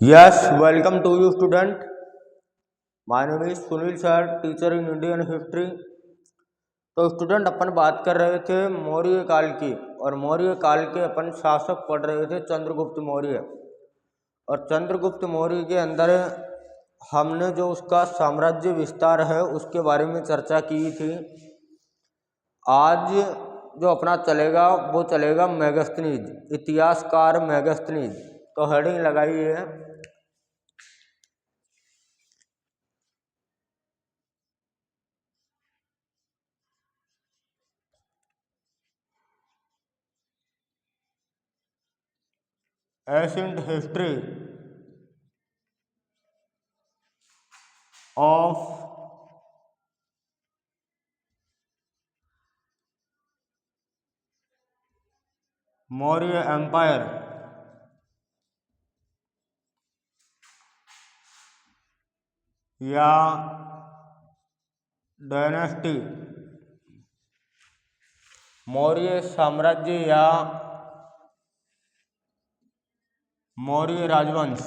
Yes, welcome to you student. My name is Sunil sir, teacher in Indian history. तो student अपन बात कर रहे थे मौर्य काल की, और मौर्य काल के अपन शासक पढ़ रहे थे चंद्रगुप्त मौर्य। और चंद्रगुप्त मौर्य के अंदर हमने जो उसका साम्राज्य विस्तार है उसके बारे में चर्चा की थी। आज जो अपना चलेगा वो चलेगा मेगास्थनीज, इतिहासकार मेगास्थनीज। तो हेडिंग लगाई है ancient history of Maurya empire या डायनेस्टी, मौर्य साम्राज्य या मौर्य राजवंश,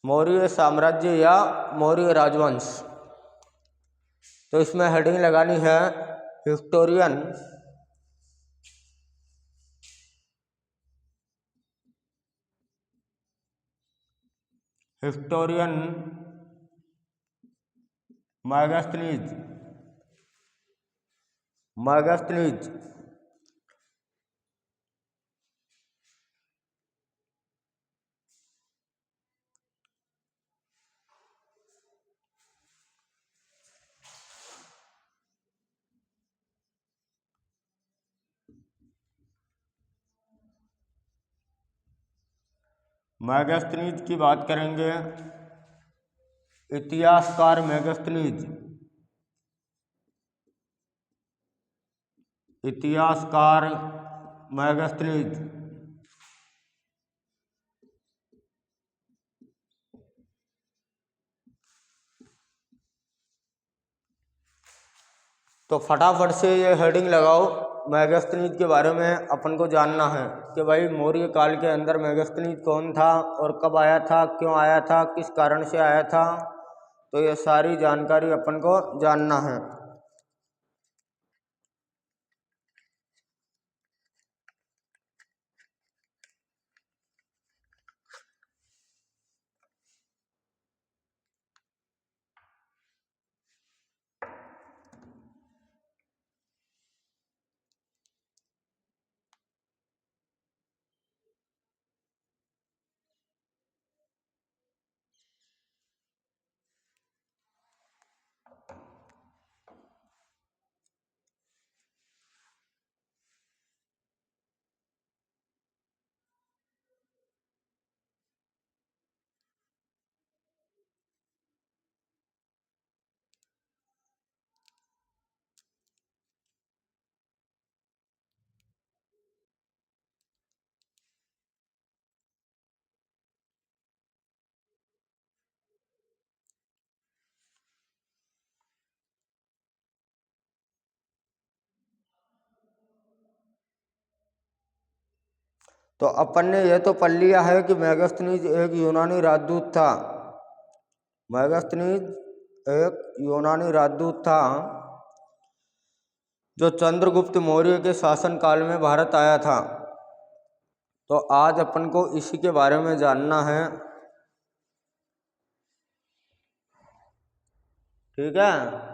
मौर्य साम्राज्य या मौर्य राजवंश। तो इसमें हेडिंग लगानी है हिस्टोरियन हिस्टोरियन मेगास्थनीज, मेगास्थनीज। मेगास्थनीज की बात करेंगे, इतिहासकार मेगास्थनीज, इतिहासकार मेगास्थनीज। तो फटाफट से ये हेडिंग लगाओ। मेगास्थनीज के बारे में अपन को जानना है कि भाई मौर्य काल के अंदर मेगास्थनीज कौन था और कब आया था, क्यों आया था, किस कारण से आया था। तो ये सारी जानकारी अपन को जानना है। तो अपन ने यह तो पढ़ लिया है कि मेगास्थनीज एक यूनानी राजदूत था। मेगास्थनीज एक यूनानी राजदूत था जो चंद्रगुप्त मौर्य के शासनकाल में भारत आया था। तो आज अपन को इसी के बारे में जानना है। ठीक है,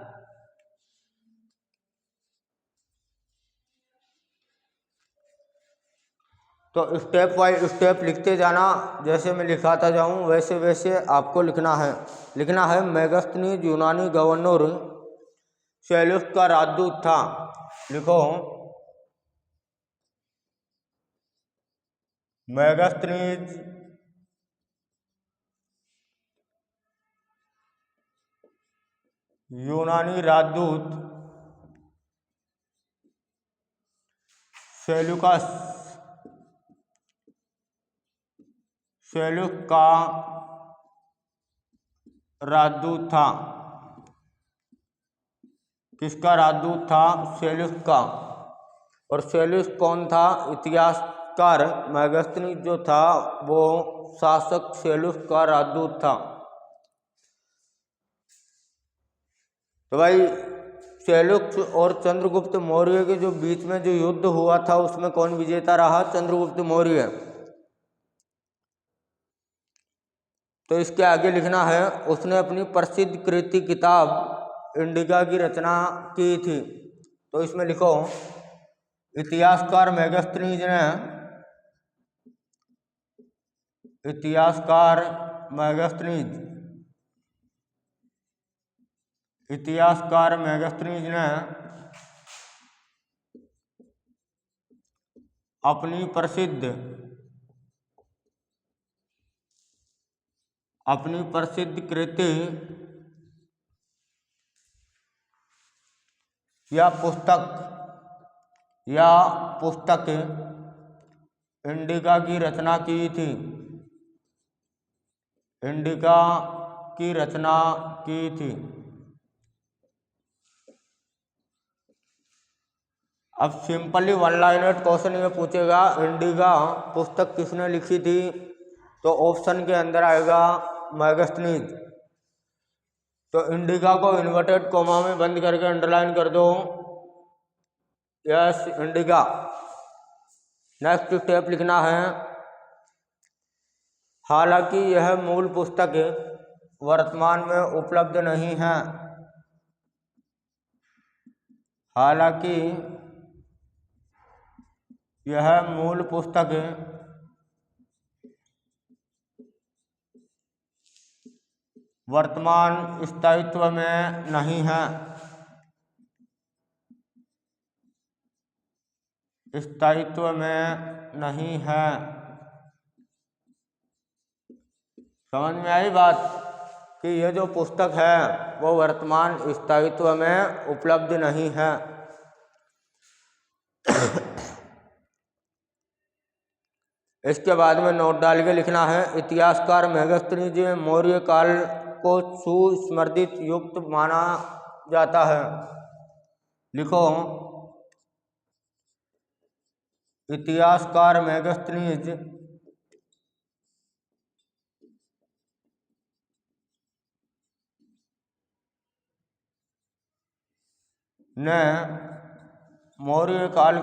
तो स्टेप बाय स्टेप लिखते जाना। जैसे मैं लिखाता जाऊं वैसे वैसे आपको लिखना है। लिखना है मेगास्थनीज यूनानी गवर्नर सेल्यूस का राजदूत था। लिखो मेगास्थनीज यूनानी राजदूत सेल्यूकस, सेल्यूक का राजदूत था। किसका राजदूत था? सेल्यूस का। और सेल्यूस कौन था? इतिहास इतिहासकार मेगास्थनीज जो था वो शासक सेलुस का राजदूत था। तो भाई सेलुक और चंद्रगुप्त मौर्य के जो बीच में जो युद्ध हुआ था उसमें कौन विजेता रहा? चंद्रगुप्त मौर्य। तो इसके आगे लिखना है उसने अपनी प्रसिद्ध कृति किताब इंडिका की रचना की थी। तो इसमें लिखो इतिहासकार मेगास्थनीज ने इतिहासकार मेगास्थनीज ने अपनी प्रसिद्ध कृति या पुस्तक इंडिका की रचना की थी। अब सिंपली वन लाइनर क्वेश्चन ये पूछेगा इंडिका पुस्तक किसने लिखी थी? तो ऑप्शन के अंदर आएगा मेगास्थनीज। तो इंडिका को इन्वर्टेड कोमा में बंद करके अंडरलाइन कर दो, यस इंडिका। नेक्स्ट स्टेप लिखना है हालांकि यह मूल पुस्तक वर्तमान में उपलब्ध नहीं है। हालांकि यह मूल पुस्तक वर्तमान स्थायित्व में नहीं है। समझ में आई बात कि यह जो पुस्तक है वो वर्तमान स्थायित्व में उपलब्ध नहीं है। इसके बाद में नोट डाल के लिखना है इतिहासकार मेगास्थनीज मौर्य काल को सुस्मृति युक्त माना जाता है। लिखो इतिहासकार मेगास्थनीज ने मौर्य काल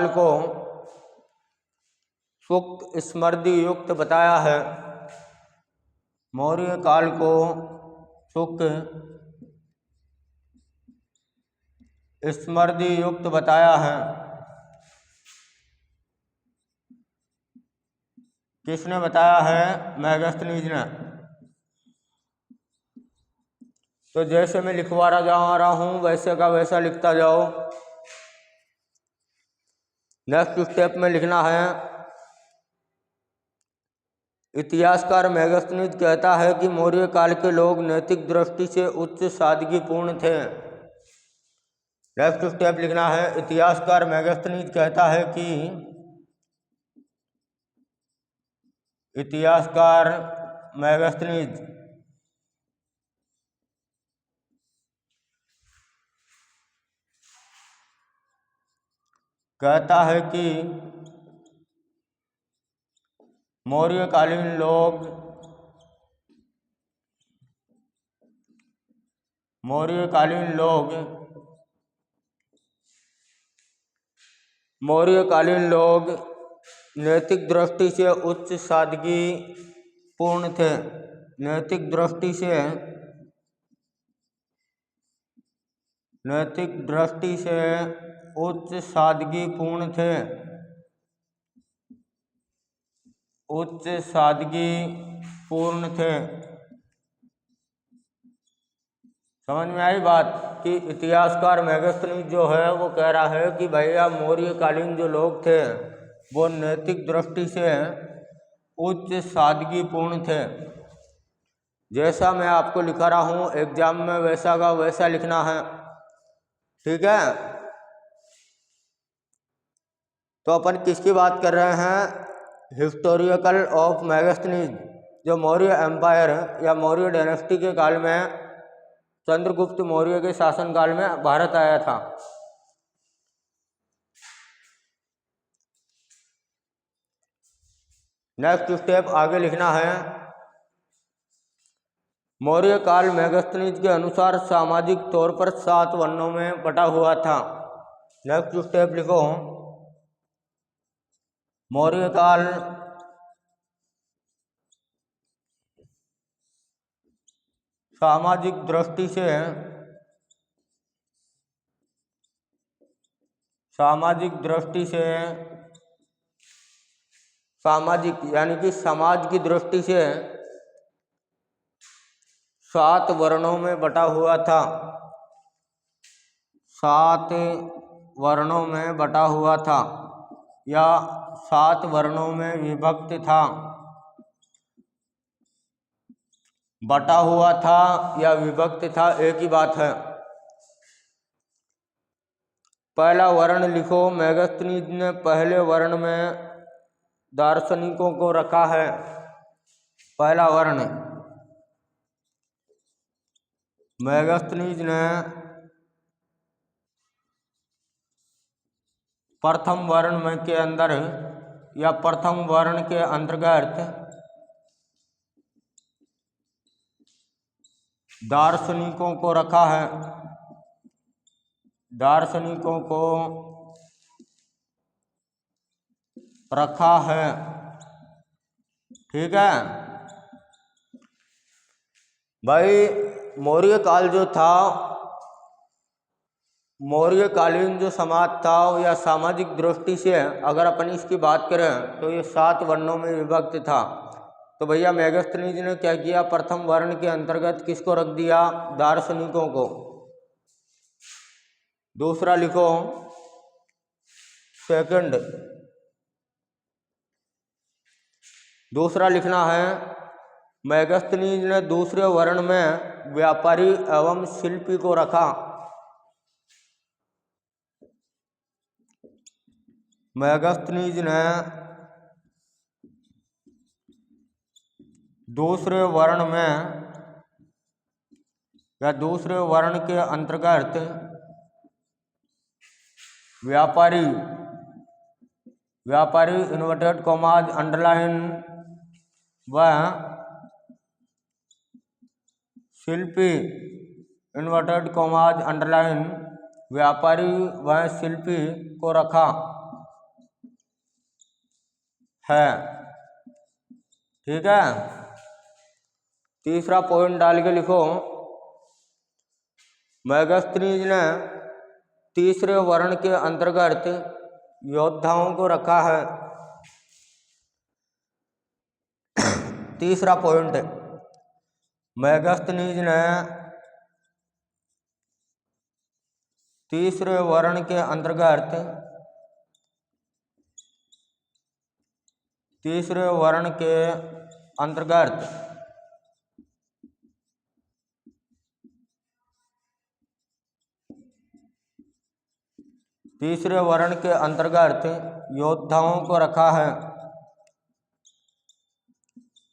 को सुक्त स्मृति युक्त बताया है। मौर्य काल को सुक्त स्मृति युक्त बताया है। किसने बताया है? मेगास्थनीज ने। तो जैसे मैं लिखवा रहा हूँ वैसे का वैसा लिखता जाओ। नेक्स्ट स्टेप में लिखना है इतिहासकार मेगास्थनीज कहता है कि मौर्य काल के लोग नैतिक दृष्टि से उच्च सादगीपूर्ण थे। नेक्स्ट स्टेप लिखना है इतिहासकार मेगास्थनीज कहता है कि इतिहासकार मेगास्थनीज कहता है कि मौर्यकालीन लोग नैतिक दृष्टि से उच्च सादगी पूर्ण थे। नैतिक दृष्टि से उच्च सादगी पूर्ण थे। समझ में आई बात कि इतिहासकार मेगास्थनीज जो है वो कह रहा है कि भैया मौर्यकालीन जो लोग थे वो नैतिक दृष्टि से उच्च सादगीपूर्ण थे। जैसा मैं आपको लिखा रहा हूँ एग्जाम में वैसा का वैसा लिखना है, ठीक है। तो अपन किसकी बात कर रहे हैं? हिस्टोरिकल ऑफ मेगास्थनीज, जो मौर्य एम्पायर या मौर्य डायनेस्टी के काल में चंद्रगुप्त मौर्य के शासनकाल में भारत आया था। नेक्स्ट स्टेप आगे लिखना है। मौर्य काल मेगास्थनीज के अनुसार सामाजिक तौर पर 7 वर्णों में बटा हुआ था। नेक्स्ट स्टेप लिखो। मौर्य काल सामाजिक दृष्टि से सामाजिक यानी कि समाज की दृष्टि से 7 वर्णों में बटा हुआ था। 7 वर्णों में बटा हुआ था या 7 वर्णों में विभक्त था। बटा हुआ था या विभक्त था, एक ही बात है। पहला वर्ण लिखो। मेगास्थनीज ने पहले वर्ण में दार्शनिकों को रखा है। पहला वर्ण मेगास्थनीज ने प्रथम वर्ण में के अंदर या प्रथम वर्ण के अंतर्गत दार्शनिकों को रखा है। दार्शनिकों को रखा है, ठीक है भाई। मौर्य काल जो था, मौर्यकालीन जो समाज था या सामाजिक दृष्टि से अगर अपन इसकी बात करें तो ये 7 वर्णों में विभक्त था। तो भैया मेगास्थनीज ने क्या किया, प्रथम वर्ण के अंतर्गत किसको रख दिया, दार्शनिकों को। दूसरा लिखो, सेकंड दूसरा लिखना है। मेगास्थनीज ने दूसरे वर्ण में व्यापारी एवं शिल्पी को रखा। मेगास्थनीज ने दूसरे वर्ण में या दूसरे वर्ण के अंतर्गत व्यापारी इन्वर्टेड कॉमाज अंडरलाइन व शिल्पी इन्वर्टेड कॉमाज अंडरलाइन व्यापारी व शिल्पी को रखा है, ठीक है। तीसरा पॉइंट डाल के लिखो। मेगास्थनीज ने तीसरे वर्ण के अंतर्गत योद्धाओं को रखा है। तीसरा पॉइंट, मेगास्थनीज ने तीसरे वर्ण के अंतर्गत तीसरे वर्ण के अंतर्गत तीसरे वर्ण के अंतर्गत योद्धाओं को रखा है।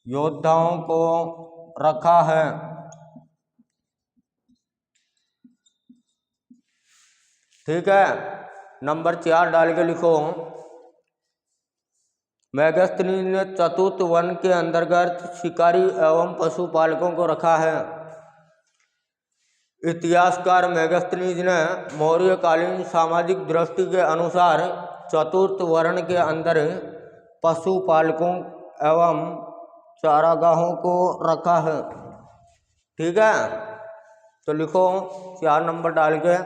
योद्धाओं को रखा है, ठीक है। नंबर 4 डाल के लिखो। मेगास्थनीज ने चतुर्थ वर्ण के अंतर्गत शिकारी एवं पशुपालकों को रखा है। इतिहासकार मेगास्थनीज ने मौर्यकालीन सामाजिक दृष्टि के अनुसार चतुर्थ वर्ण के अंदर पशुपालकों एवं चारागाहों को रखा है, ठीक है। तो लिखो 4 नंबर डाल के।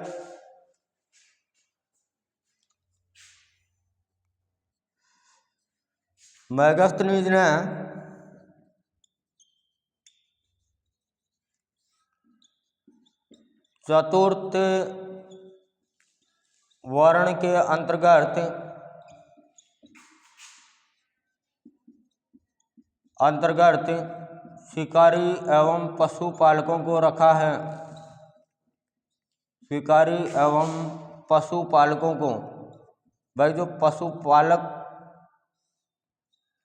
मेगास्थनीज ने चतुर्थ वर्ण के अंतर्गत शिकारी एवं पशुपालकों को रखा है। शिकारी एवं पशुपालकों को, भाई जो पशुपालक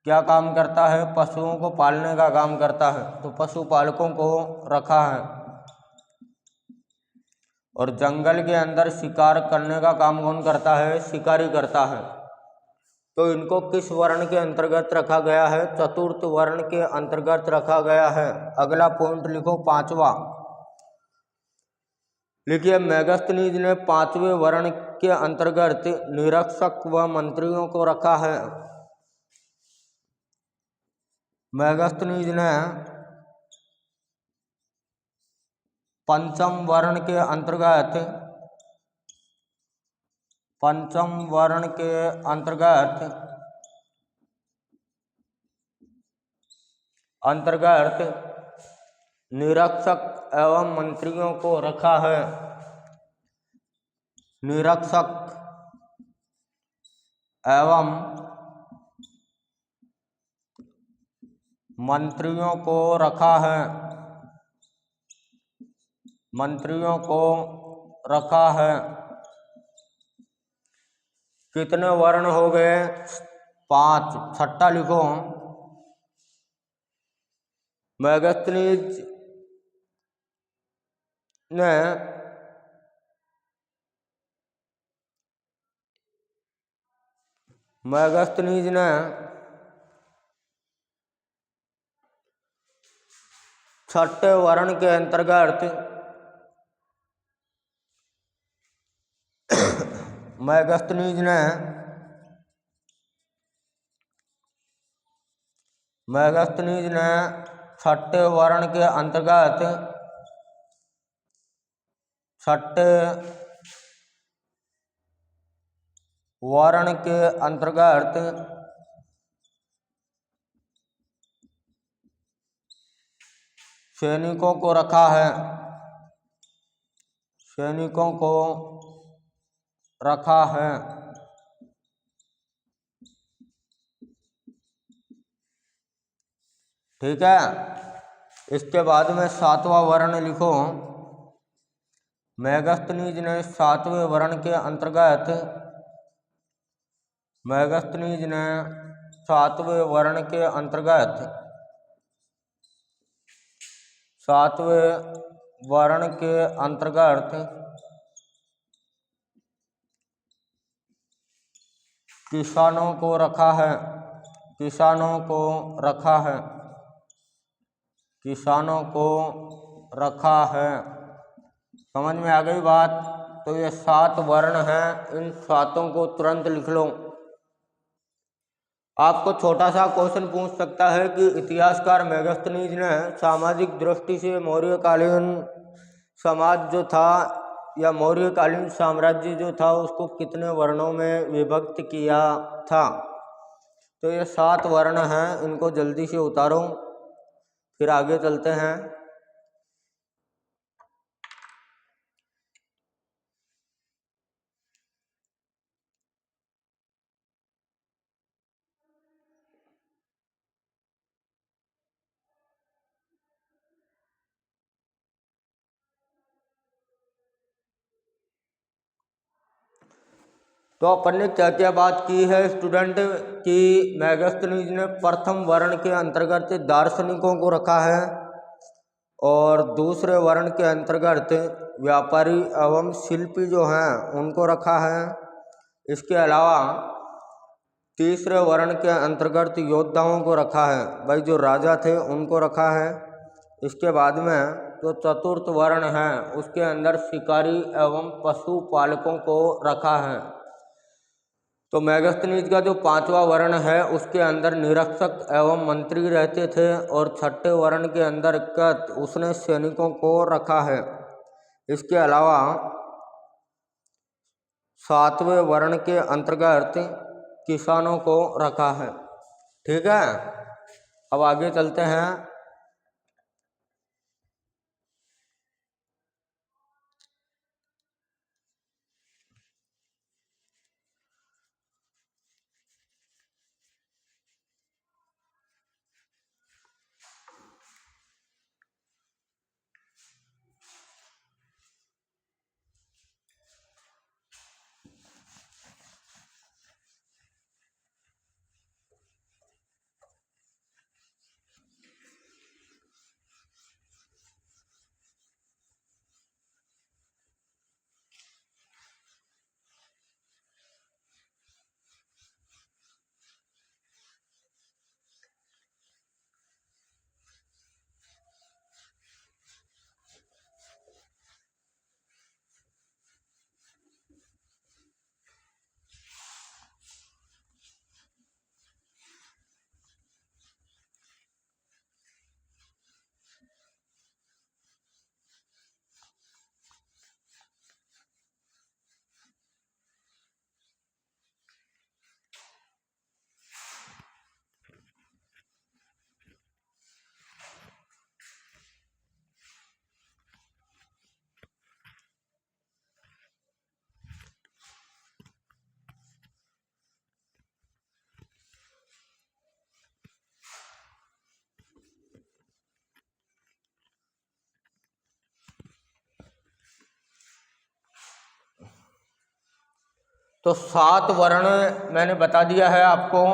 क्या काम करता है, पशुओं को पालने का काम करता है, तो पशुपालकों को रखा है। और जंगल के अंदर शिकार करने का काम कौन करता है? शिकारी करता है। तो इनको किस वर्ण के अंतर्गत रखा गया है? चतुर्थ वर्ण के अंतर्गत रखा गया है। अगला पॉइंट लिखो, पांचवा। लिखिए, मेगास्थनीज ने पांचवें वर्ण के अंतर्गत निरीक्षक व मंत्रियों को रखा है। मेगास्थनीज ने पंचम वर्ण के अंतर्गत निरीक्षक एवं मंत्रियों को रखा है। निरीक्षक एवं मंत्रियों को रखा है। मंत्रियों को रखा है। कितने वर्ण हो गए? 5। छठा लिखो, मेगास्थनीज ने छठे वर्ण के अंतर्गत मेगास्थनीज ने छठे वर्ण के अंतर्गत सैनिकों को रखा है। सैनिकों को रखा है। ठीक है। इसके बाद में सातवां वर्ण लिखो, मेगास्थनीज ने सातवें वर्ण के अंतर्गत किसानों को रखा है। किसानों को रखा है। किसानों को रखा है। समझ में आ गई बात? तो ये 7 वर्ण हैं। इन 7 को तुरंत लिख लो। आपको छोटा सा क्वेश्चन पूछ सकता है कि इतिहासकार मेगास्थनीज ने सामाजिक दृष्टि से मौर्यकालीन समाज जो था या मौर्यकालीन साम्राज्य जो था उसको कितने वर्णों में विभक्त किया था? तो ये 7 वर्ण हैं। इनको जल्दी से उतारो, फिर आगे चलते हैं। तो अपन ने क्या क्या बात की है स्टूडेंट कि मेगास्थनीज ने प्रथम वर्ण के अंतर्गत दार्शनिकों को रखा है और दूसरे वर्ण के अंतर्गत व्यापारी एवं शिल्पी जो हैं उनको रखा है। इसके अलावा तीसरे वर्ण के अंतर्गत योद्धाओं को रखा है, भाई जो राजा थे उनको रखा है। इसके बाद में जो चतुर्थ वर्ण है उसके अंदर शिकारी एवं पशुपालकों को रखा है। तो मेगास्थनीज का जो 5वां वर्ण है उसके अंदर निरीक्षक एवं मंत्री रहते थे और छठे वर्ण के अंतर्गत उसने सैनिकों को रखा है। इसके अलावा 7वें वर्ण के अंतर्गत किसानों को रखा है। ठीक है, अब आगे चलते हैं। तो 7 वर्ण मैंने बता दिया है आपको।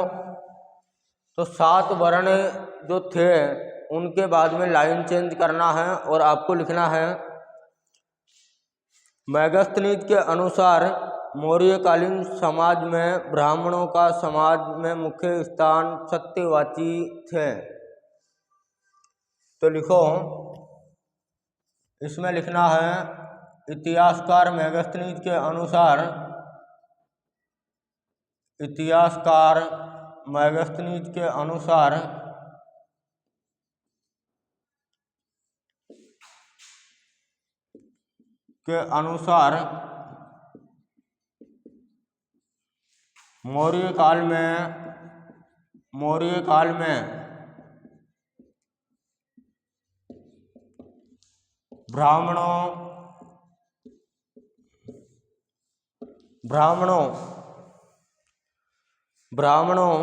तो 7 वर्ण जो थे उनके बाद में लाइन चेंज करना है और आपको लिखना है मेगास्थनीज के अनुसार मौर्यकालीन समाज में ब्राह्मणों का समाज में मुख्य स्थान सत्यवाची थे। तो लिखो, इसमें लिखना है इतिहासकार मेगास्थनीज के अनुसार, इतिहासकार मेगास्थनीज के अनुसार मौर्य काल में ब्राह्मणों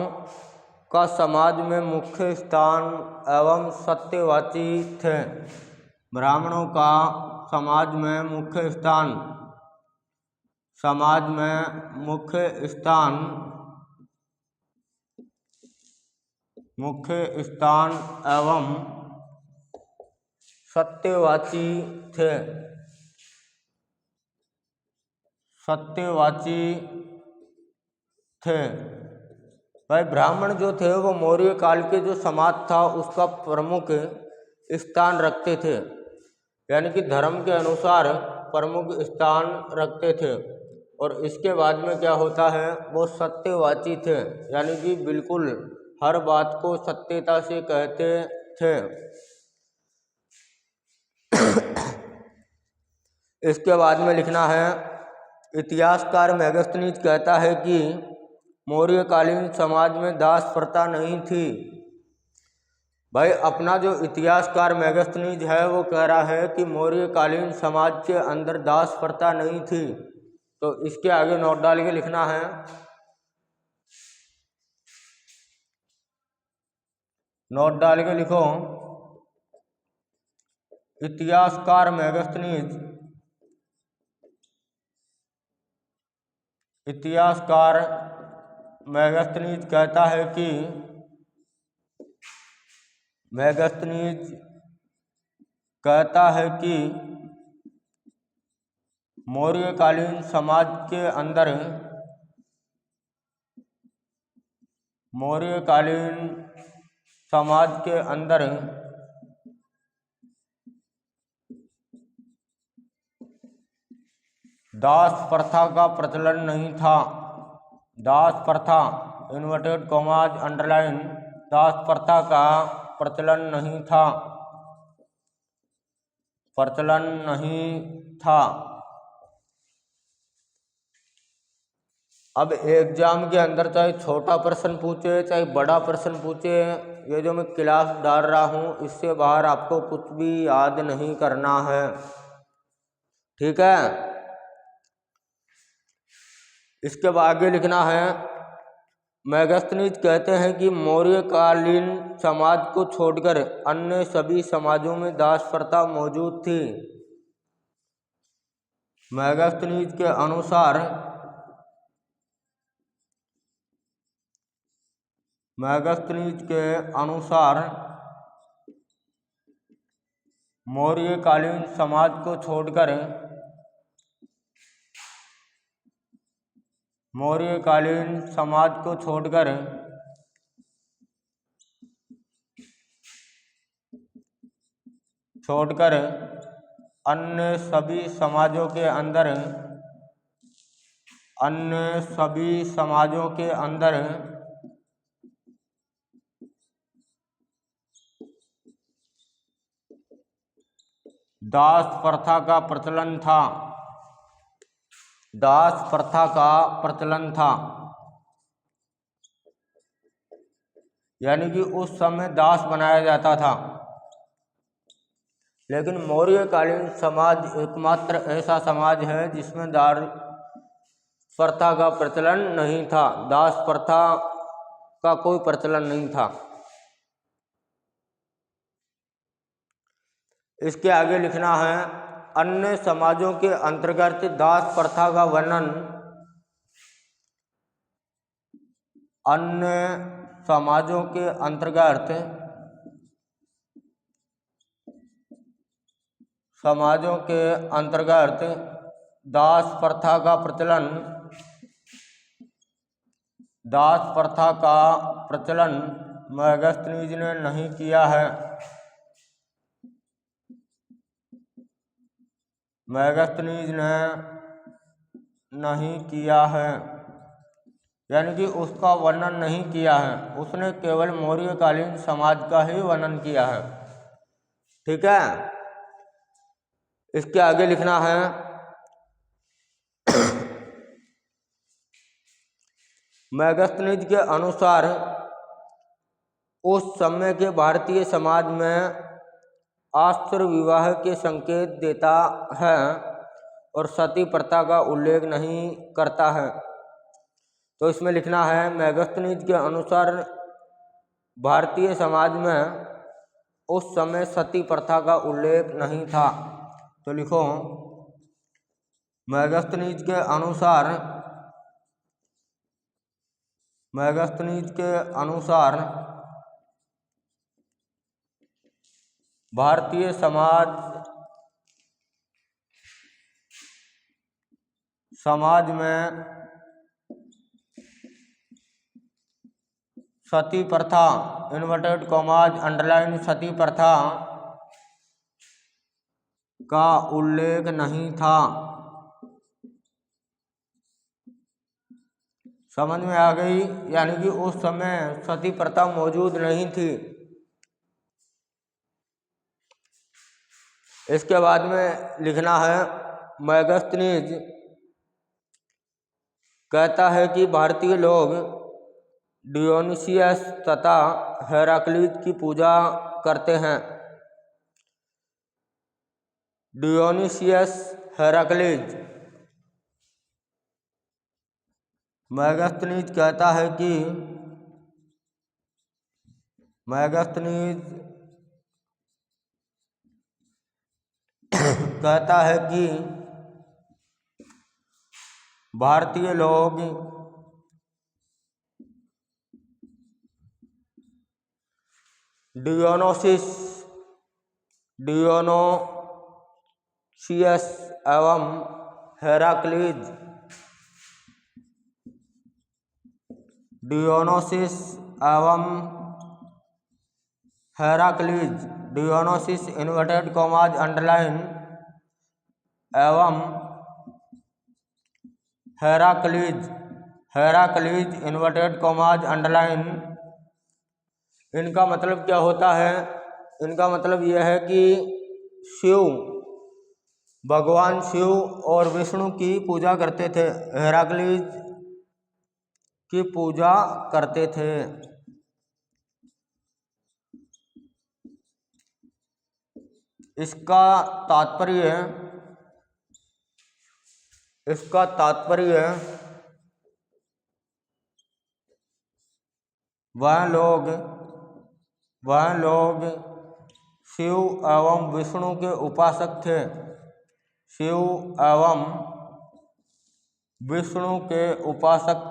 का समाज में मुख्य स्थान एवं सत्यवाची थे। ब्राह्मणों का समाज में मुख्य स्थान एवं सत्यवाची थे। भाई ब्राह्मण जो थे वो मौर्य काल के जो समाज था उसका प्रमुख स्थान रखते थे, यानी कि धर्म के अनुसार प्रमुख स्थान रखते थे। और इसके बाद में क्या होता है, वो सत्यवाची थे, यानी कि बिल्कुल हर बात को सत्यता से कहते थे। इसके बाद में लिखना है इतिहासकार मेगास्थनीज कहता है कि मौर्यकालीन समाज में दास प्रथा नहीं थी। भाई अपना जो इतिहासकार मेगास्थनीज है वो कह रहा है कि मौर्यकालीन समाज के अंदर दास प्रथा नहीं थी। तो इसके आगे नोट डाल के लिखना है, नोट डाल के लिखो, इतिहासकार मेगास्थनीज कहता है कि मौर्यकालीन समाज के अंदर दास प्रथा का प्रचलन नहीं था। दास प्रथा इन्वर्टेड कॉमाज अंडरलाइन, दास प्रथा का प्रचलन नहीं था। अब एग्जाम के अंदर चाहे छोटा प्रश्न पूछे चाहे बड़ा प्रश्न पूछे, ये जो मैं क्लास डाल रहा हूँ इससे बाहर आपको कुछ भी याद नहीं करना है, ठीक है। इसके बाद आगे लिखना है, मेगास्थनीज कहते हैं कि मौर्यकालीन समाज को छोड़कर अन्य सभी समाजों में दास प्रथा मौजूद थी। मेगास्थनीज के अनुसार मौर्यकालीन समाज को छोड़कर अन्य सभी समाजों के अंदर दास प्रथा का प्रचलन था। यानी कि उस समय दास बनाया जाता था। लेकिन मौर्यकालीन समाज एकमात्र ऐसा समाज है जिसमें दास प्रथा का प्रचलन नहीं था, दास प्रथा का कोई प्रचलन नहीं था। इसके आगे लिखना है, अन्य समाजों के अंतर्गत दास प्रथा का वर्णन अन्य समाजों के अंतर्गत दास प्रथा का प्रचलन मेगास्थनीज ने नहीं किया है। मेगास्थनीज ने नहीं किया है, यानी कि उसका वर्णन नहीं किया है, उसने केवल मौर्यकालीन समाज का ही वर्णन किया है। ठीक है, इसके आगे लिखना है मेगास्थनीज के अनुसार उस समय के भारतीय समाज में आश्चर्य विवाह के संकेत देता है और सती प्रथा का उल्लेख नहीं करता है। तो इसमें लिखना है मेगास्थनीज के अनुसार भारतीय समाज में उस समय सती प्रथा का उल्लेख नहीं था। तो लिखो मेगास्थनीज के अनुसार भारतीय समाज में सती प्रथा इन्वर्टेड कॉमाज अंडरलाइन सती प्रथा का उल्लेख नहीं था। समझ में आ गई, यानी कि उस समय सती प्रथा मौजूद नहीं थी। इसके बाद में लिखना है मेगास्थनीज कहता है कि भारतीय लोग डियोनिसियस तथा हेराक्लीज की पूजा करते हैं। डियोनिसियस, हेराक्लीज। मेगास्थनीज कहता है कि भारतीय लोग डियोनोसियस एवं हेराक्लीज डियोनोसिस इन्वर्टेड कॉमाज अंडरलाइन एवं हेराक्लीज इन्वर्टेड कॉमाज अंडरलाइन। इनका मतलब क्या होता है? इनका मतलब यह है कि भगवान शिव और विष्णु की पूजा करते थे, हेराक्लीज की पूजा करते थे। इसका तात्पर्य वह लोग शिव एवं विष्णु के उपासक थे। शिव एवं विष्णु के उपासक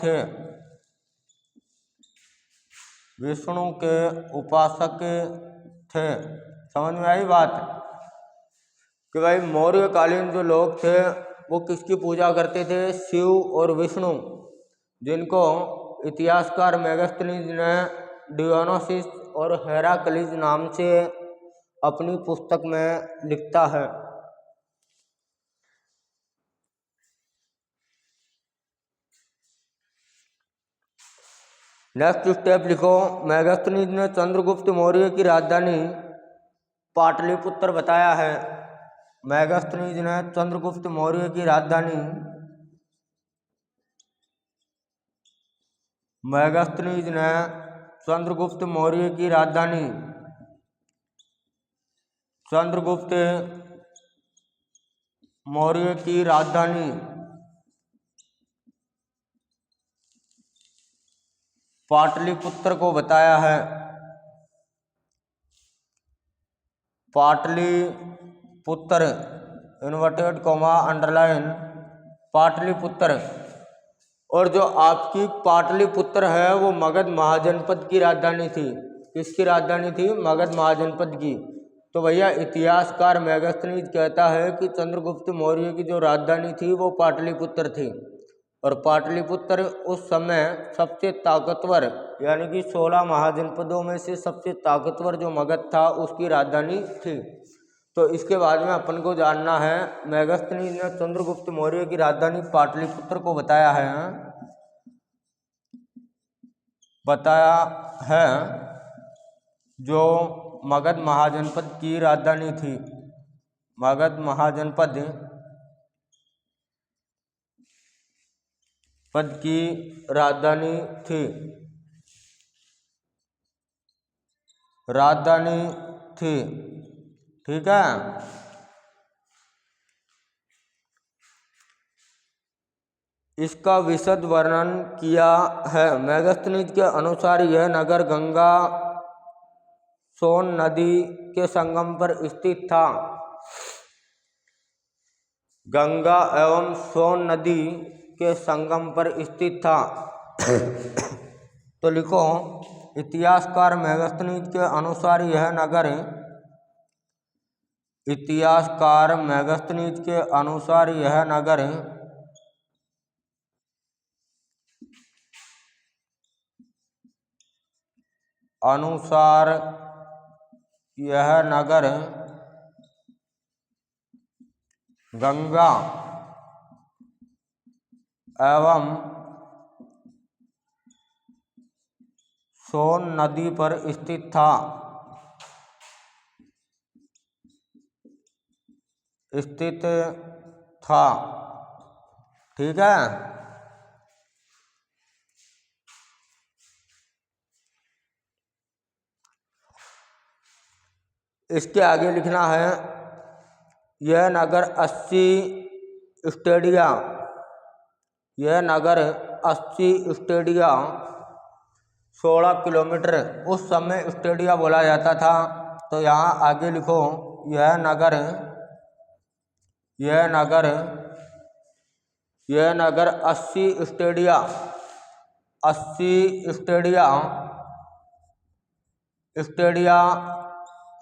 थे। समझ में आई बात कि भाई मौर्यकालीन जो लोग थे वो किसकी पूजा करते थे? शिव और विष्णु, जिनको इतिहासकार मेगास्थनीज ने डियोनोसिस और हेराक्लीज नाम से अपनी पुस्तक में लिखता है। नेक्स्ट स्टेप लिखो, मेगास्थनीज ने चंद्रगुप्त मौर्य की राजधानी पाटलिपुत्र बताया है। मेगास्थनीज ने चंद्रगुप्त मौर्य की राजधानी पाटलिपुत्र को बताया है। Pataliputra inverted comma underline Pataliputra और जो आपकी पाटलिपुत्र है वो मगध महाजनपद की राजधानी थी। किसकी राजधानी थी? मगध महाजनपद की। तो भैया इतिहासकार मेगास्थनीज कहता है कि चंद्रगुप्त मौर्य की जो राजधानी थी वो पाटलिपुत्र थी, और पाटलिपुत्र उस समय सबसे ताकतवर यानी कि 16 महाजनपदों में से सबसे ताकतवर जो मगध था उसकी राजधानी थी। तो इसके बाद में अपन को जानना है, मेगास्थनीज ने चंद्रगुप्त मौर्य की राजधानी पाटलिपुत्र को बताया है जो मगध महाजनपद की राजधानी थी। मगध महाजनपद की राजधानी थी। ठीक है। इसका विशद वर्णन किया है। मेगास्थनीज के अनुसार यह नगर गंगा सोन नदी के संगम पर स्थित था। गंगा एवं सोन नदी के संगम पर स्थित था। तो लिखो, इतिहासकार मेगास्थनीज के अनुसार यह नगर गंगा एवं सोन नदी पर स्थित था। ठीक है। इसके आगे लिखना है, यह नगर 80 स्टेडिया 16 किलोमीटर, उस समय स्टेडिया बोला जाता था। तो यहाँ आगे लिखो, यह नगर 80 स्टेडिया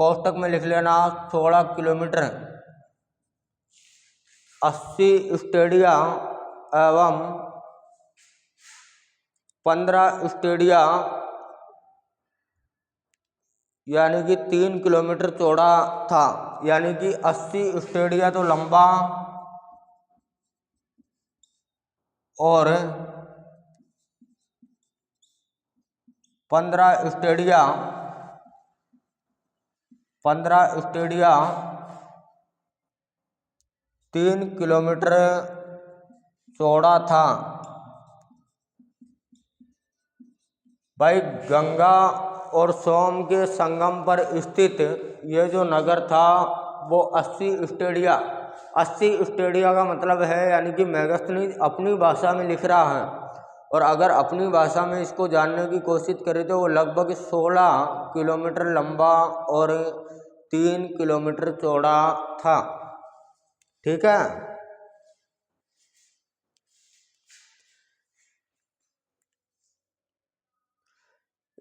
कोष्टक में लिख लेना 16 किलोमीटर, 80 स्टेडिया एवं 15 स्टेडिया यानी कि 3 किलोमीटर चौड़ा था। यानी कि 80 स्टेडिया तो लंबा और 15 स्टेडिया 3 किलोमीटर चौड़ा था। भाई गंगा और सोम के संगम पर स्थित ये जो नगर था वो 80 स्टेडिया का मतलब है, यानी कि मेगास्थनीज अपनी भाषा में लिख रहा है, और अगर अपनी भाषा में इसको जानने की कोशिश करें तो वो लगभग 16 किलोमीटर लंबा और 3 किलोमीटर चौड़ा था। ठीक है।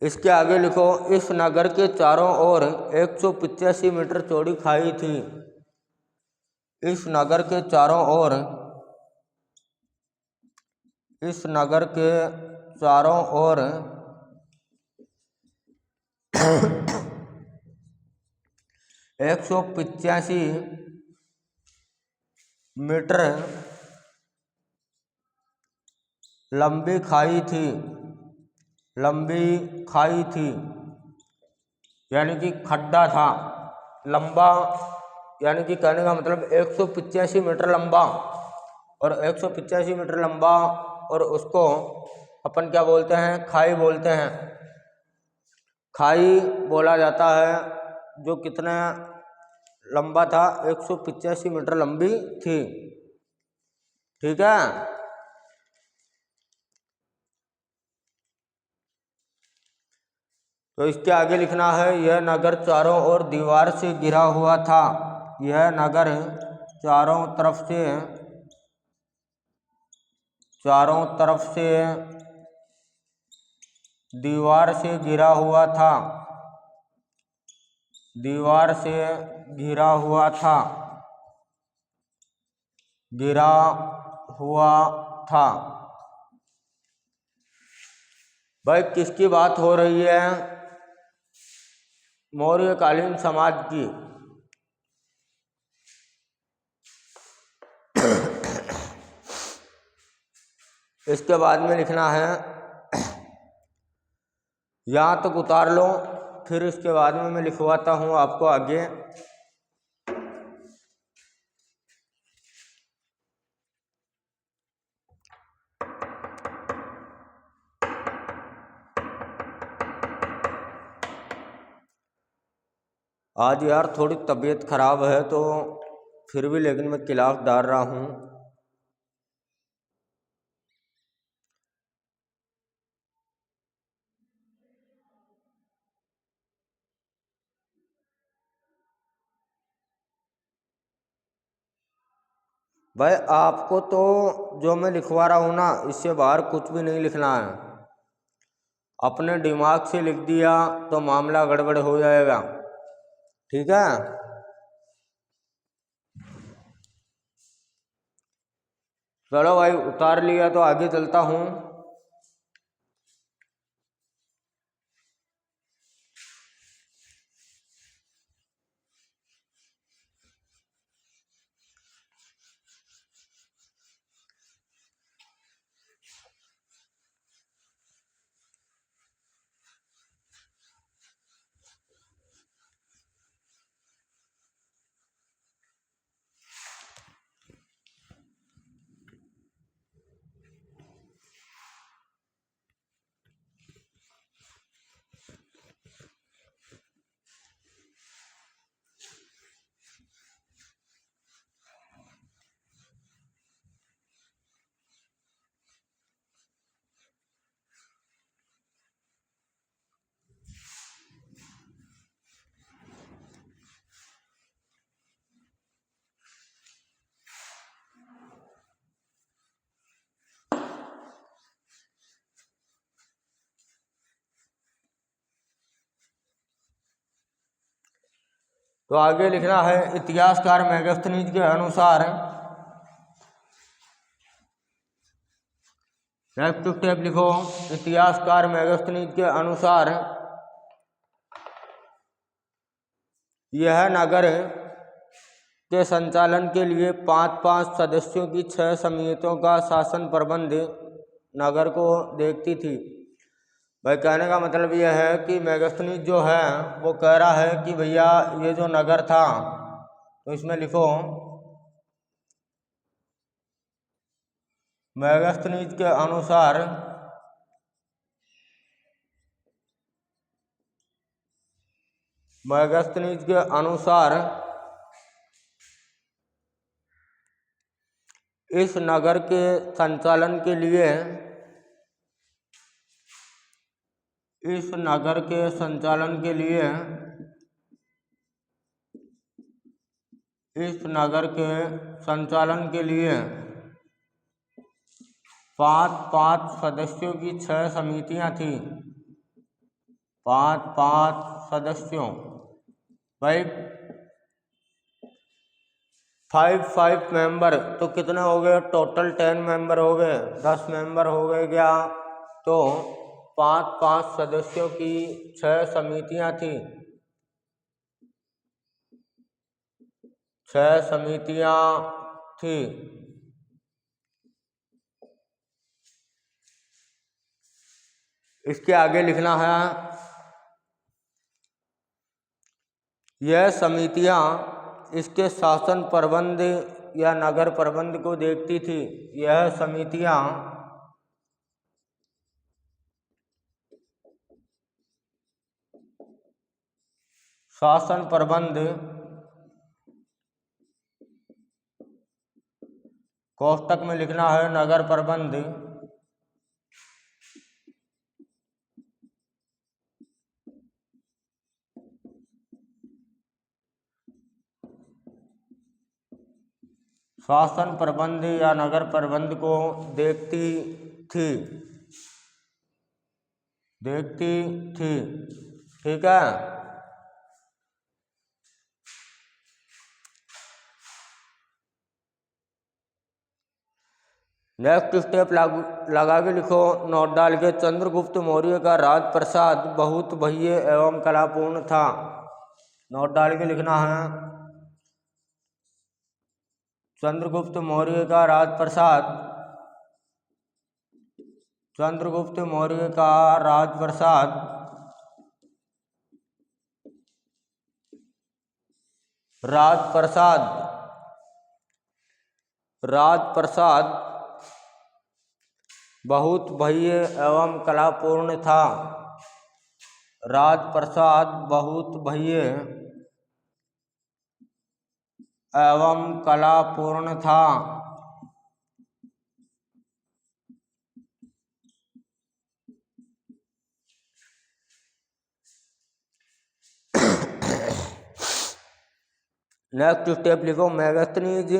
इसके आगे लिखो, इस नगर के चारों ओर 185 मीटर चौड़ी खाई थी। इस नगर के चारों ओर 185 मीटर लंबी खाई थी, यानी कि खड्डा था। लंबा यानी कि कहने का मतलब 185 मीटर लंबा, और 185 मीटर लंबा, और उसको अपन क्या बोलते हैं? खाई बोलते हैं। खाई बोला जाता है जो कितना लंबा था, 185 मीटर लंबी थी। ठीक है। तो इसके आगे लिखना है, यह नगर चारों ओर दीवार से घिरा हुआ था। यह नगर चारों तरफ से चारों तरफ से दीवार से घिरा हुआ था, दीवार से घिरा हुआ था, घिरा हुआ था। भाई किसकी बात हो रही है? मौर्यकालीन समाज की। इसके बाद में लिखना है, यहाँ तक उतार लो, फिर इसके बाद में मैं लिखवाता हूँ आपको आगे। आज यार थोड़ी तबीयत खराब है तो फिर भी लेकिन मैं क्लास डाल रहा हूँ। भाई आपको तो जो मैं लिखवा रहा हूँ ना, इससे बाहर कुछ भी नहीं लिखना है। अपने दिमाग से लिख दिया तो मामला गड़बड़ हो जाएगा, ठीक है? चलो भाई उतार लिया तो आगे चलता हूँ। तो आगे लिखना है, इतिहासकार मेगास्थनीज के अनुसार, नेक्स्ट स्टेप लिखो, इतिहासकार मेगास्थनीज के अनुसार यह नगर के संचालन के लिए 5-5 सदस्यों की 6 समितियों का शासन प्रबंध नगर को देखती थी। भाई कहने का मतलब यह है कि मेगास्थनीज जो है वो कह रहा है कि भैया ये जो नगर था, तो इसमें लिखो, मेगास्थनीज के अनुसार मेगास्थनीज के अनुसार इस नगर के संचालन के लिए, इस नगर के संचालन के लिए, इस नगर के संचालन के लिए 5-5 सदस्यों की 6 समितियां थी। 5-5 सदस्यों, भाई 5-5 मेंबर तो कितने हो गए? टोटल 10 मेंबर हो गए, 10 मेंबर हो गए क्या? तो 5-5 सदस्यों की 6 समितियां थी, 6 समितियां थी। इसके आगे लिखना है, यह समितियां इसके शासन प्रबंध या नगर प्रबंध को देखती थी। यह समितियां शासन प्रबंध, कोष्टक में लिखना है नगर प्रबंध, शासन प्रबंध या नगर प्रबंध को देखती थी। ठीक है। नेक्स्ट स्टेप लगा के लिखो, नोट डाल के। चंद्रगुप्त मौर्य का राजप्रसाद बहुत भव्य एवं कलापूर्ण था। नोट डाल के लिखना है, चंद्रगुप्त मौर्य का राजप्रसाद बहुत भव्य एवं कलापूर्ण था। राजप्रसाद बहुत भव्य एवं कलापूर्ण था। नेक्स्ट स्टेप लिखो, मेगास्थनीज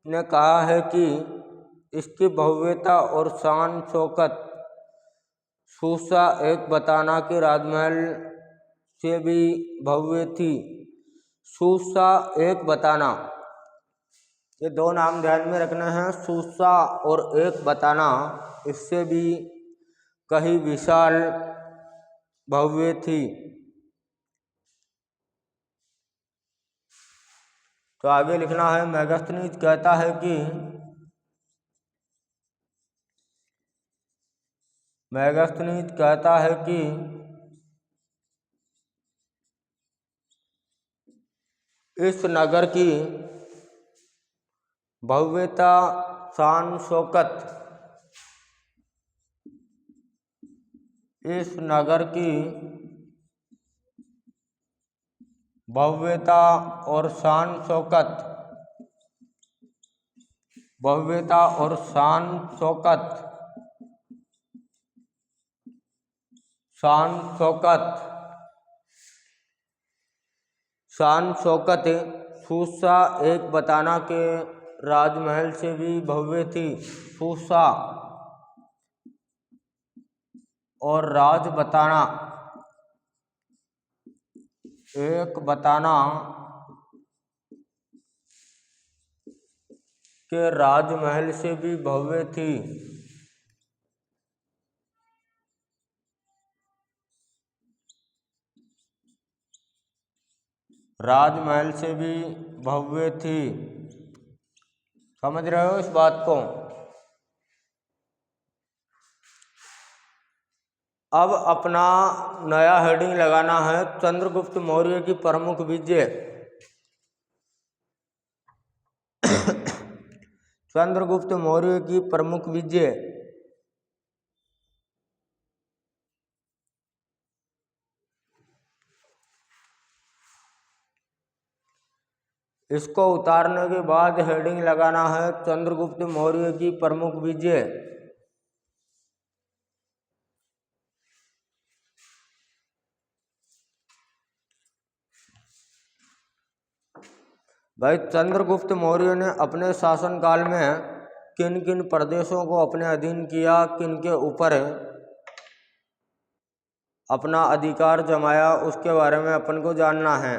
ने कहा है कि इसकी भव्यता और शान शौकत सूसा एक बताना के राजमहल से भी भव्य थी। सूसा एक बताना, ये दो नाम ध्यान में रखना है, सूसा और एक बताना, इससे भी कहीं विशाल भव्य थी। तो आगे लिखना है, मेगास्थनीज कहता है कि इस नगर की भव्यता, शान शौकत, इस नगर की भव्यता और शान शौकत सूसा एक बताना के राजमहल से भी भव्य थी। सूसा और राज बताना, एक बताना के राजमहल से भी भव्य थी। राजमहल से भी भव्य थी। समझ रहे हो इस बात को? अब अपना नया हेडिंग लगाना है, चंद्रगुप्त मौर्य की प्रमुख विजय। चंद्रगुप्त मौर्य की प्रमुख विजय। इसको उतारने के बाद हेडिंग लगाना है, चंद्रगुप्त मौर्य की प्रमुख विजय। भाई, चंद्रगुप्त मौर्य ने अपने शासनकाल में किन किन प्रदेशों को अपने अधीन किया, किन के ऊपर अपना अधिकार जमाया, उसके बारे में अपन को जानना है।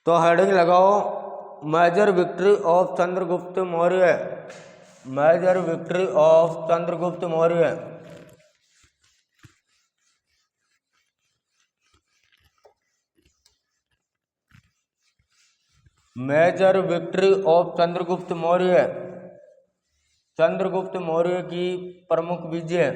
तो हेडिंग लगाओ, major victory of Chandragupta Maurya. Major victory of Chandragupta Maurya. Major victory of Chandragupta Maurya. Chandragupta Maurya की प्रमुख विजय।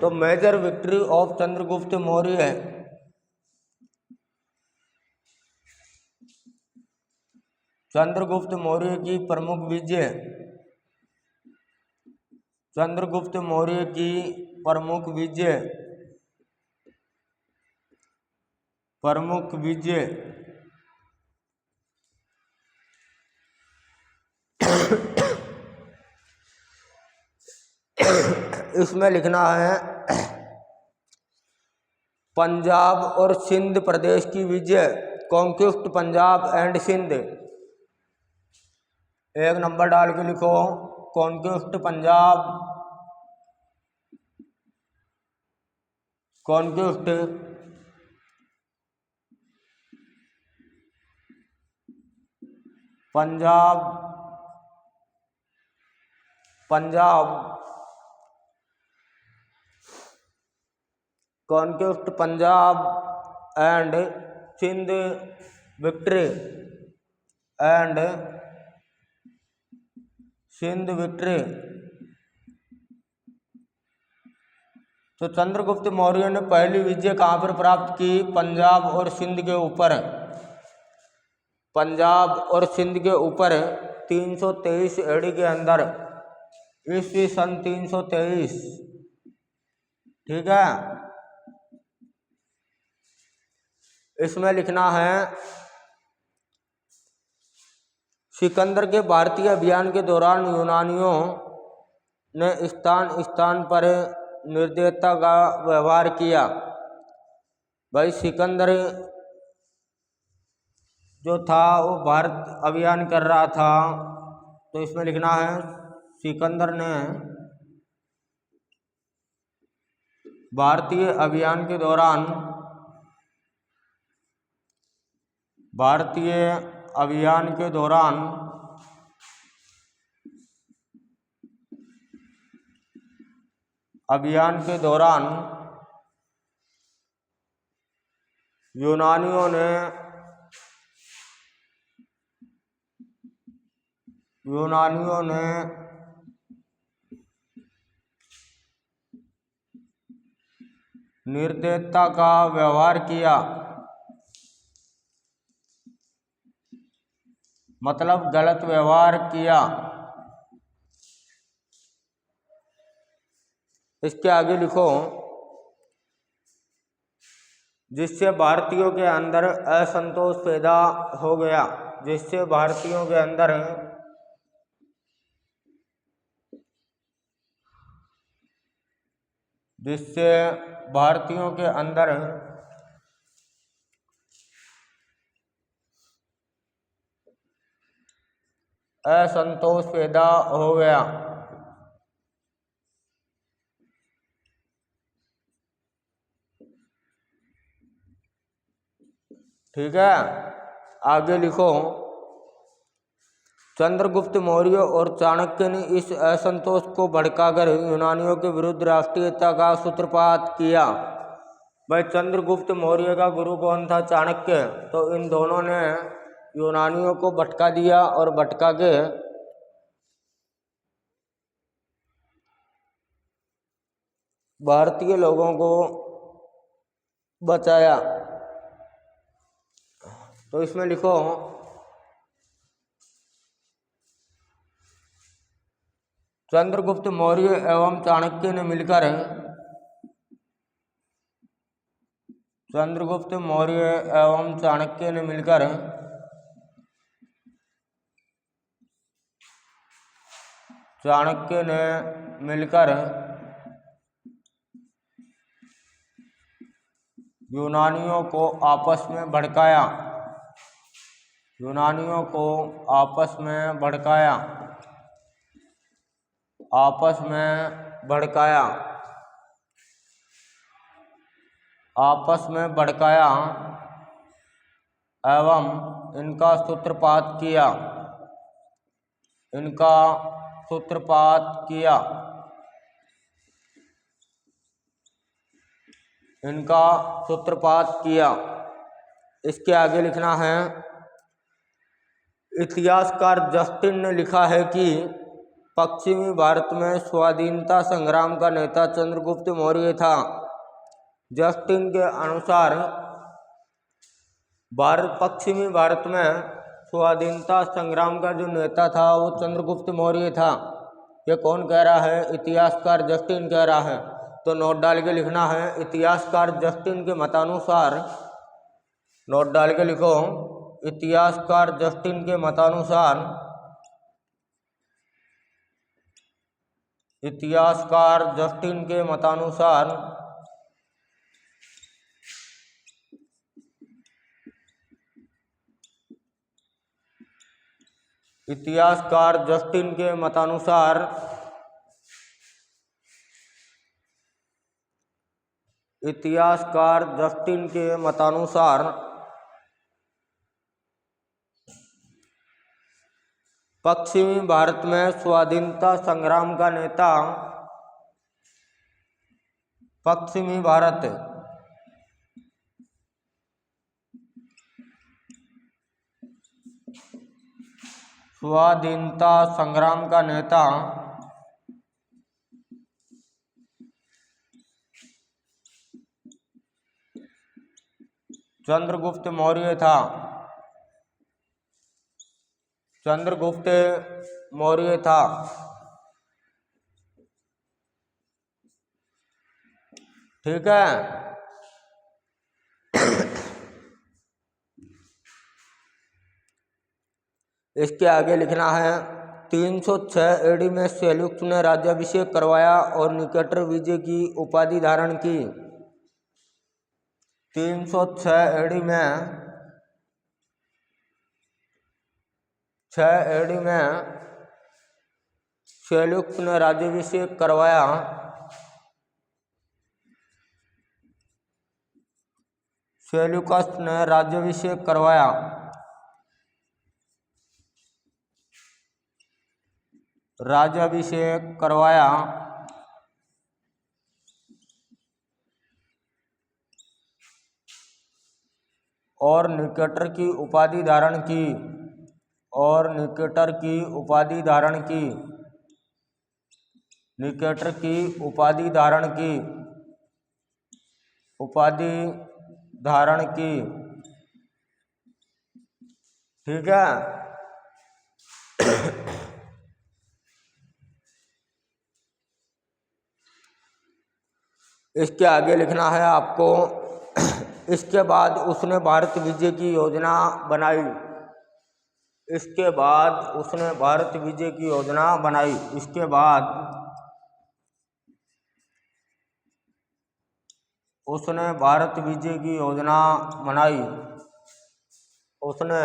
तो major victory of Chandragupta Maurya है। चंद्रगुप्त मौर्य की प्रमुख विजय, चंद्रगुप्त मौर्य की प्रमुख विजय, प्रमुख विजय इसमें लिखना है पंजाब और सिंध प्रदेश की विजय, कॉन्क्विस्ट पंजाब एंड सिंध। एक नंबर डाल के लिखो conquest Punjab, conquest Punjab, Punjab, conquest Punjab and Sindh victory, and Sindh victory. तो चंद्रगुप्त मौर्य ने पहली विजय कहाँ पर प्राप्त की? पंजाब और सिंध के ऊपर, पंजाब और सिंध के ऊपर 323 एडी के अंदर, ईस्वी सन 323। ठीक है, इसमें लिखना है सिकंदर के भारतीय अभियान के दौरान यूनानियों ने स्थान स्थान पर निर्दयता का व्यवहार किया। भाई सिकंदर जो था वो भारत अभियान कर रहा था, तो इसमें लिखना है सिकंदर ने भारतीय अभियान के दौरान, भारतीय अभियान के दौरान यूनानियों ने निर्दयता का व्यवहार किया, मतलब गलत व्यवहार किया। इसके आगे लिखो जिससे भारतीयों के अंदर असंतोष पैदा हो गया, जिससे भारतीयों के अंदर असंतोष पैदा हो गया। ठीक है, आगे लिखो चंद्रगुप्त मौर्य और चाणक्य ने इस असंतोष को भड़काकर यूनानियों के विरुद्ध राष्ट्रीयता का सूत्रपात किया। भाई चंद्रगुप्त मौर्य का गुरु कौन था? चाणक्य। तो इन दोनों ने यूनानियों को भटका दिया और भटका के भारतीय लोगों को बचाया। तो इसमें लिखो चंद्रगुप्त मौर्य एवं चाणक्य ने मिलकर, चंद्रगुप्त मौर्य एवं चाणक्य ने मिलकर यूनानियों को आपस में भड़काया, यूनानियों को आपस में भड़काया, आपस में भड़काया, आपस में भड़काया एवं इनका सूत्रपात किया, इनका सूत्रपात किया, इनका सूत्रपात किया। इसके आगे लिखना है इतिहासकार जस्टिन ने लिखा है कि पश्चिमी भारत में स्वाधीनता संग्राम का नेता चंद्रगुप्त मौर्य था। जस्टिन के अनुसार पश्चिमी भारत में स्वाधीनता संग्राम का जो नेता था वो चंद्रगुप्त मौर्य था। ये कौन कह रहा है? इतिहासकार जस्टिन कह रहा है। तो नोट डाल के लिखना है, इतिहासकार जस्टिन के मतानुसार, नोट डाल के लिखो, इतिहासकार जस्टिन के मतानुसार, इतिहासकार जस्टिन के मतानुसार इतिहासकार जस्टिन के मतानुसार इतिहासकार जस्टिन के मतानुसार पश्चिमी भारत में स्वाधीनता संग्राम का नेता, पश्चिमी भारत स्वाधीनता संग्राम का नेता चंद्रगुप्त मौर्य था। चंद्रगुप्त मौर्य था। ठीक है। इसके आगे लिखना है 306 एडी में सेल्यूकस ने राज्याभिषेक करवाया और निकेटर विजय की उपाधि धारण की। 306 एडी में 6 एडी में सेल्यूकस ने राज्याभिषेक करवाया। सेल्यूकस ने राज्याभिषेक करवाया। राज्याभिषेक करवाया और निकेटर की उपाधि धारण की। और निकेटर की उपाधि धारण की। निकेटर की उपाधि धारण की। उपाधि धारण की। ठीक है। इसके आगे लिखना है आपको, इसके बाद उसने भारत विजय की योजना बनाई। इसके बाद उसने भारत विजय की योजना बनाई। इसके बाद उसने भारत विजय की योजना बनाई। उसने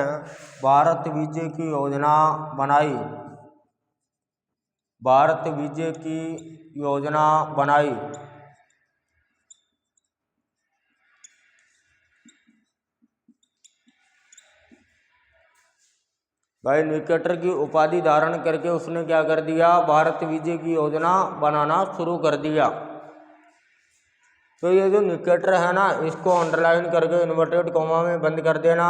भारत विजय की योजना बनाई। भारत विजय की योजना बनाई। भाई निकेटर की उपाधि धारण करके उसने क्या कर दिया? भारत विजय की योजना बनाना शुरू कर दिया। तो ये जो निकेटर है ना, इसको अंडरलाइन करके इन्वर्टेड कॉमा में बंद कर देना।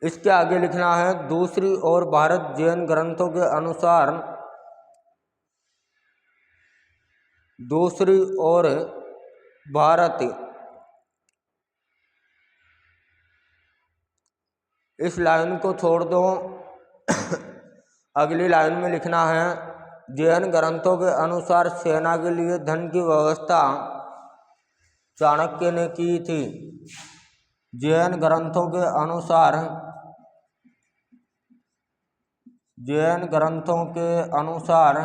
इसके आगे लिखना है, दूसरी ओर भारत जैन ग्रंथों के अनुसार, दूसरी ओर भारत, इस लाइन को छोड़ दो, अगली लाइन में लिखना है, जैन ग्रंथों के अनुसार सेना के लिए धन की व्यवस्था चाणक्य ने की थी। जैन ग्रंथों के अनुसार, जैन ग्रंथों के अनुसार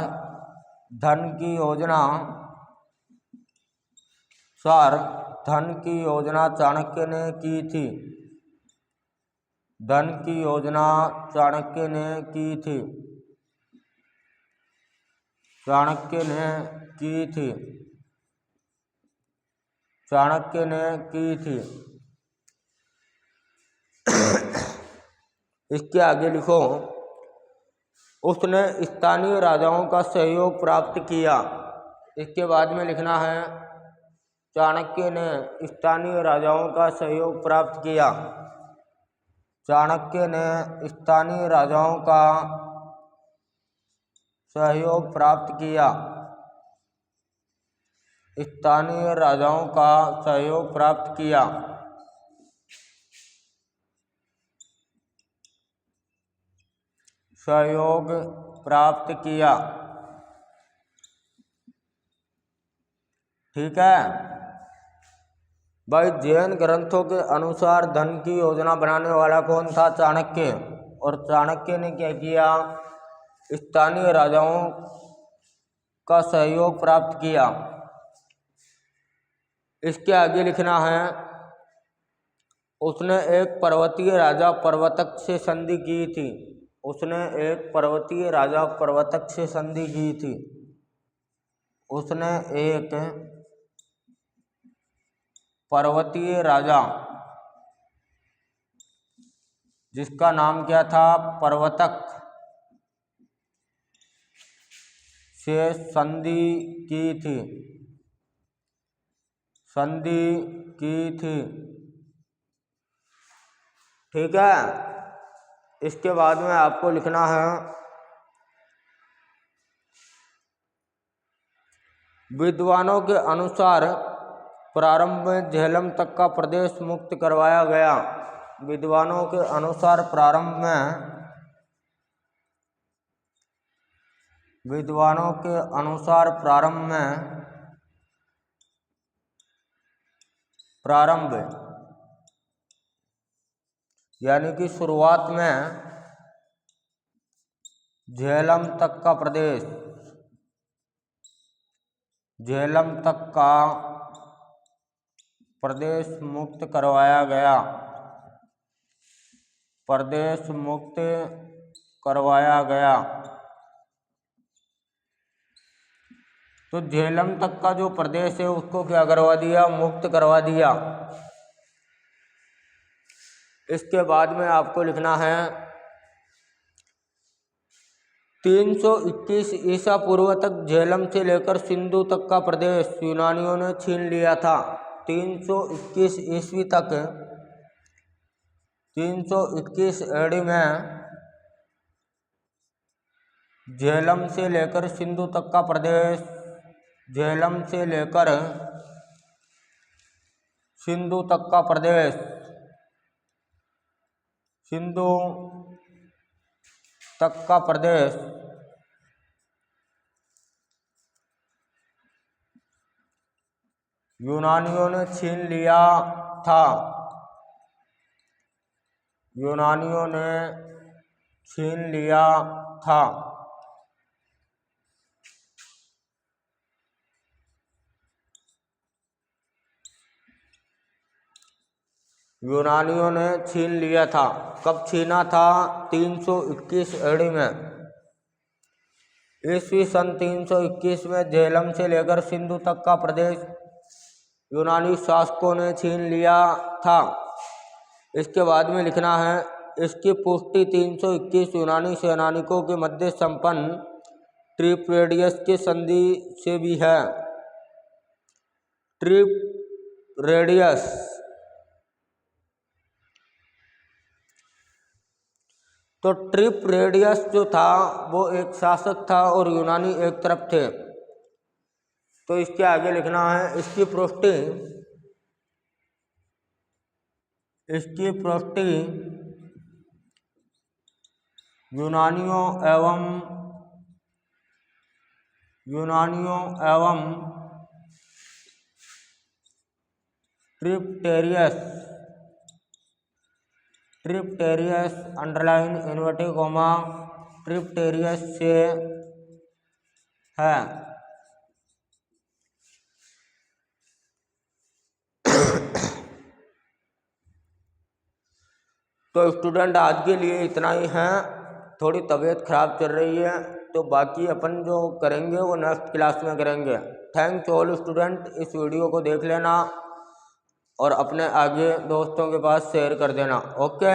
धन की योजना, धन की योजना चाणक्य ने की थी। धन की योजना चाणक्य ने की थी। चाणक्य ने की थी। चाणक्य ने की थी। इसके आगे लिखो, उसने स्थानीय राजाओं का सहयोग प्राप्त किया। इसके बाद में लिखना है, चाणक्य ने स्थानीय राजाओं का सहयोग प्राप्त किया। चाणक्य ने स्थानीय राजाओं का सहयोग प्राप्त किया। स्थानीय राजाओं का सहयोग प्राप्त किया। सहयोग प्राप्त किया। ठीक है भाई, जैन ग्रंथों के अनुसार धन की योजना बनाने वाला कौन था? चाणक्य। और चाणक्य ने क्या किया? स्थानीय राजाओं का सहयोग प्राप्त किया। इसके आगे लिखना है, उसने एक पर्वतीय राजा प्रवर्तक से संधि की थी। उसने एक पर्वतीय राजा प्रवर्तक से संधि की थी। उसने एक पर्वतीय राजा, जिसका नाम क्या था? प्रवर्तक, से संधि की थी। संधि की थी। ठीक है, इसके बाद में आपको लिखना है, विद्वानों के अनुसार प्रारंभ में झेलम तक का प्रदेश मुक्त करवाया गया। विद्वानों के अनुसार प्रारंभ यानी कि शुरुआत में झेलम तक का प्रदेश, झेलम तक का प्रदेश मुक्त करवाया गया। प्रदेश मुक्त करवाया गया। तो झेलम तक का जो प्रदेश है उसको क्या करवा दिया? मुक्त करवा दिया। इसके बाद में आपको लिखना है, 321 ईसा पूर्व तक झेलम से लेकर सिंधु तक का प्रदेश यूनानियों ने छीन लिया था। 321 ईस्वी तक, 321 एडी में झेलम से लेकर सिंधु तक का प्रदेश, झेलम से लेकर सिंधु तक का प्रदेश, सिंधु तक का प्रदेश यूनानियों ने छीन लिया था। यूनानियों ने छीन लिया था। यूनानियों ने छीन लिया था। कब छीना था? 321 एडी में। ईस्वी सन 321 में झेलम से लेकर सिंधु तक का प्रदेश यूनानी शासकों ने छीन लिया था। इसके बाद में लिखना है, इसकी पुष्टि 321 यूनानी सैनिकों के मध्य संपन्न ट्रिपरेडियस के संधि से भी है। ट्रिपरेडियस, तो ट्रिपरेडियस जो था वो एक शासक था और यूनानी एक तरफ थे। तो इसके आगे लिखना है, इसकी पुष्टि यूनानियों एवं ट्रिपटेरियस अंडरलाइन इन्वर्टेड कॉमा ट्रिपटेरियस से है। तो स्टूडेंट आज के लिए इतना ही है। थोड़ी तबीयत खराब चल रही है, तो बाकी अपन जो करेंगे वो नेक्स्ट क्लास में करेंगे। थैंक्स ऑल स्टूडेंट, इस वीडियो को देख लेना और अपने आगे दोस्तों के पास शेयर कर देना। ओके।